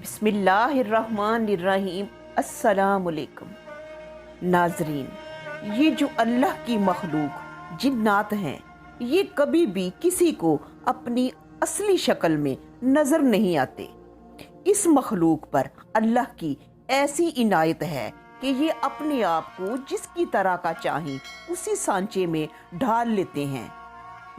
बिस्मिल्लाहिर्रहमानिर्रहीम। अस्सलाम वालेकुम नाजरीन, ये जो अल्लाह की मखलूक जिन्नात हैं, ये कभी भी किसी को अपनी असली शक्ल में नज़र नहीं आते। इस मखलूक पर अल्लाह की ऐसी इनायत है कि ये अपने आप को जिसकी तरह का चाहें उसी सांचे में ढाल लेते हैं।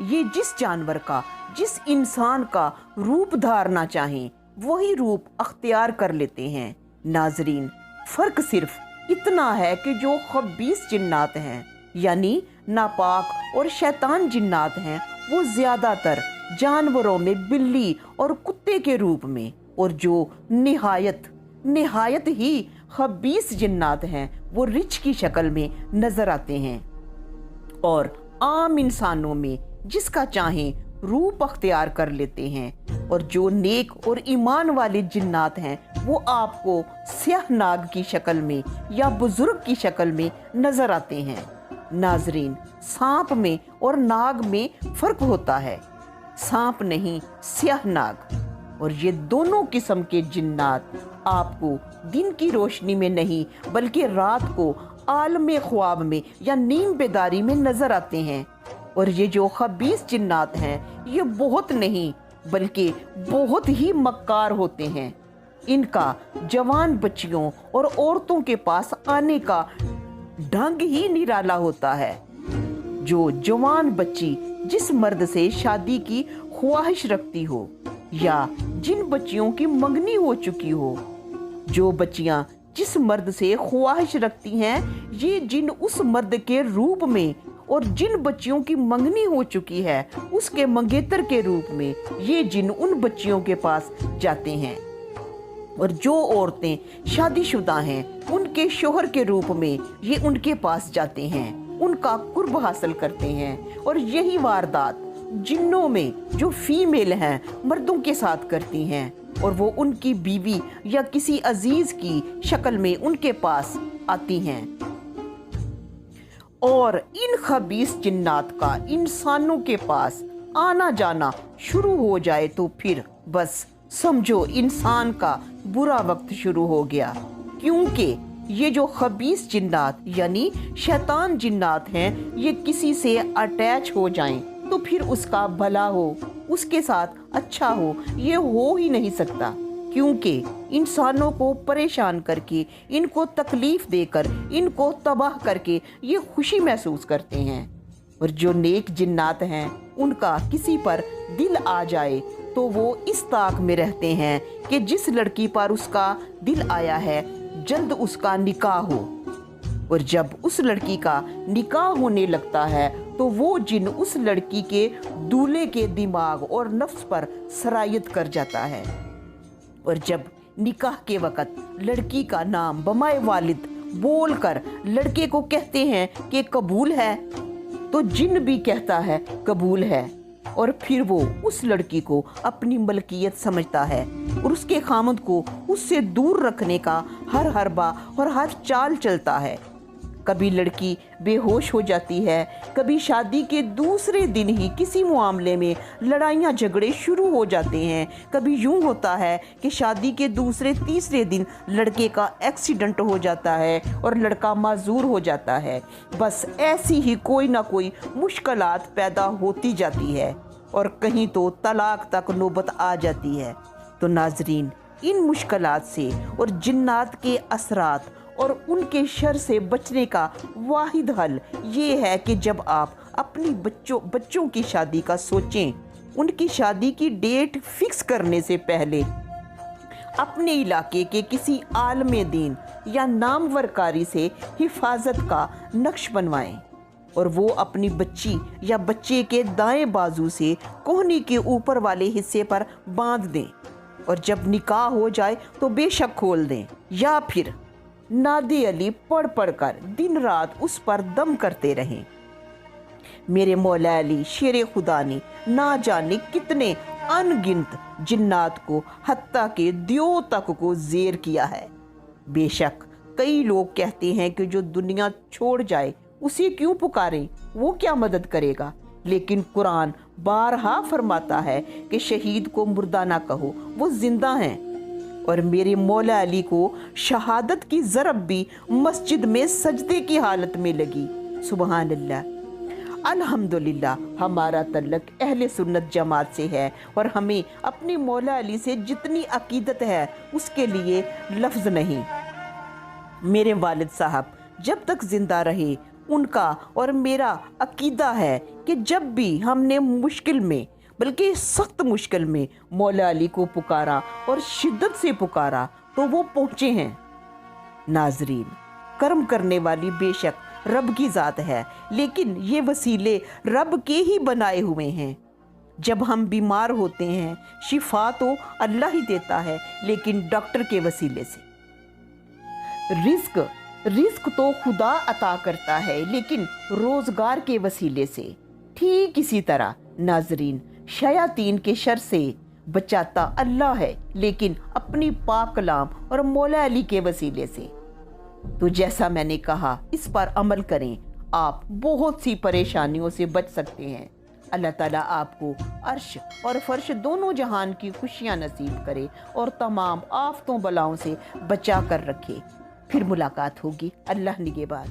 ये जिस जानवर का, जिस इंसान का रूप धारना चाहें वही रूप अख्तियार कर लेते हैं। नाजरीन, फ़र्क सिर्फ इतना है कि जो खबीस जिन्नात हैं यानी नापाक और शैतान जिन्नात हैं, वो ज़्यादातर जानवरों में बिल्ली और कुत्ते के रूप में, और जो निहायत ही खबीस जिन्नात हैं वो रिछ की शक्ल में नज़र आते हैं। और आम इंसानों में जिसका चाहें रूप अख्तियार कर लेते हैं। और जो नेक और ईमान वाले जिन्नात हैं वो आपको स्याह नाग की शक्ल में या बुजुर्ग की शक्ल में नज़र आते हैं। नाजरीन, सांप में और नाग में फ़र्क होता है, सांप नहीं स्याह नाग। और ये दोनों किस्म के जिन्नात आपको दिन की रोशनी में नहीं बल्कि रात को आलम ख्वाब में या नींद बेदारी में नज़र आते हैं। और ये जो खबीस जिन्नात हैं ये बहुत नहीं बल्कि बहुत ही मक्कार होते हैं। इनका जवान बच्चियों और औरतों के पास आने का ढंग ही निराला होता है। जो जवान बच्ची जिस मर्द से शादी की ख्वाहिश रखती हो या जिन बच्चियों की मंगनी हो चुकी हो, जो बच्चियां जिस मर्द से ख्वाहिश रखती हैं, ये जिन उस मर्द के रूप में, और जिन बच्चियों की मंगनी हो चुकी है उसके मंगेतर के रूप में ये जिन उन बच्चियों के पास जाते हैं। और जो औरतें शादीशुदा हैं उनके शोहर के रूप में ये उनके पास जाते हैं, उनका कुर्ब हासिल करते हैं। और यही वारदात जिन्नों में जो फीमेल हैं मर्दों के साथ करती हैं, और वो उनकी बीवी या किसी अजीज की शक्ल में उनके पास आती हैं। और इन खबीस जिन्नात का इंसानों के पास आना जाना शुरू हो जाए तो फिर बस समझो इंसान का बुरा वक्त शुरू हो गया। क्योंकि ये जो खबीस जिन्नात यानी शैतान जिन्नात हैं, ये किसी से अटैच हो जाएं तो फिर उसका भला हो, उसके साथ अच्छा हो, ये हो ही नहीं सकता। क्योंकि इंसानों को परेशान करके, इनको तकलीफ देकर, इनको तबाह करके ये खुशी महसूस करते हैं। और जो नेक जिन्नात हैं उनका किसी पर दिल आ जाए तो वो इस ताक में रहते हैं कि जिस लड़की पर उसका दिल आया है जल्द उसका निकाह हो। और जब उस लड़की का निकाह होने लगता है तो वो जिन उस लड़की के दूल्हे के दिमाग और नफ्स पर सरायत कर जाता है। और जब निकाह के वक़्त लड़की का नाम बमाए वालिद बोलकर लड़के को कहते हैं कि कबूल है, तो जिन भी कहता है कबूल है। और फिर वो उस लड़की को अपनी मलकियत समझता है और उसके खामद को उससे दूर रखने का हर हरबा और हर चाल चलता है। कभी लड़की बेहोश हो जाती है, कभी शादी के दूसरे दिन ही किसी मामले में लड़ाइयाँ झगड़े शुरू हो जाते हैं। कभी यूँ होता है कि शादी के दूसरे तीसरे दिन लड़के का एक्सीडेंट हो जाता है और लड़का माजूर हो जाता है। बस ऐसी ही कोई ना कोई मुश्किलात पैदा होती जाती है और कहीं तो तलाक तक नौबत आ जाती है। तो नाजरीन, इन मुश्किलात से और जिन्नात के असरात और उनके शर से बचने का वाहिद हल ये है कि जब आप अपनी बच्चों की शादी का सोचें, उनकी शादी की डेट फिक्स करने से पहले अपने इलाके के किसी आलमे दीन या नामवर से हिफाजत का नक्श बनवाएं। और वो अपनी बच्ची या बच्चे के दाएं बाजू से कोहनी के ऊपर वाले हिस्से पर बांध दें। और जब निकाह हो जाए तो बेशक खोल दें, या फिर नादे अली पढ़ कर दिन रात उस पर दम करते रहें। मेरे मौला अली शेर खुदा ने ना जाने कितने अनगिनत जिन्नात को हत्ता के दियो तक को ज़ेर किया है। बेशक कई लोग कहते हैं कि जो दुनिया छोड़ जाए उसे क्यों पुकारें, वो क्या मदद करेगा। लेकिन कुरान बारहा फरमाता है कि शहीद को मुर्दा ना कहो, वो जिंदा हैं। और मेरे मौला अली को शहादत की ज़रब भी मस्जिद में सजदे की हालत में लगी। सुबहान अल्लाह। अल्हम्दुलिल्लाह, हमारा तल्लक अहले सुन्नत जमात से है और हमें अपने मौला अली से जितनी अकीदत है उसके लिए लफ्ज़ नहीं। मेरे वालिद साहब जब तक ज़िंदा रहे, उनका और मेरा अकीदा है कि जब भी हमने मुश्किल में, बल्कि सख्त मुश्किल में मौला अली को पुकारा और शिद्दत से पुकारा तो वो पहुँचे हैं। नाजरीन, कर्म करने वाली बेशक रब की ज़ात है, लेकिन ये वसीले रब के ही बनाए हुए हैं। जब हम बीमार होते हैं, शिफा तो अल्लाह ही देता है, लेकिन डॉक्टर के वसीले से। रिस्क तो खुदा अता करता है, लेकिन रोज़गार के वसीले से। ठीक इसी तरह नाजरीन, शयातीन के शर से बचाता अल्लाह है, लेकिन अपनी पाक कलाम और मौला अली के वसीले से। तो जैसा मैंने कहा, इस पर अमल करें, आप बहुत सी परेशानियों से बच सकते हैं। अल्लाह ताला आपको अर्श और फर्श दोनों जहान की खुशियां नसीब करे और तमाम आफतों बलाओं से बचा कर रखे। फिर मुलाकात होगी। अल्लाह निगहबान।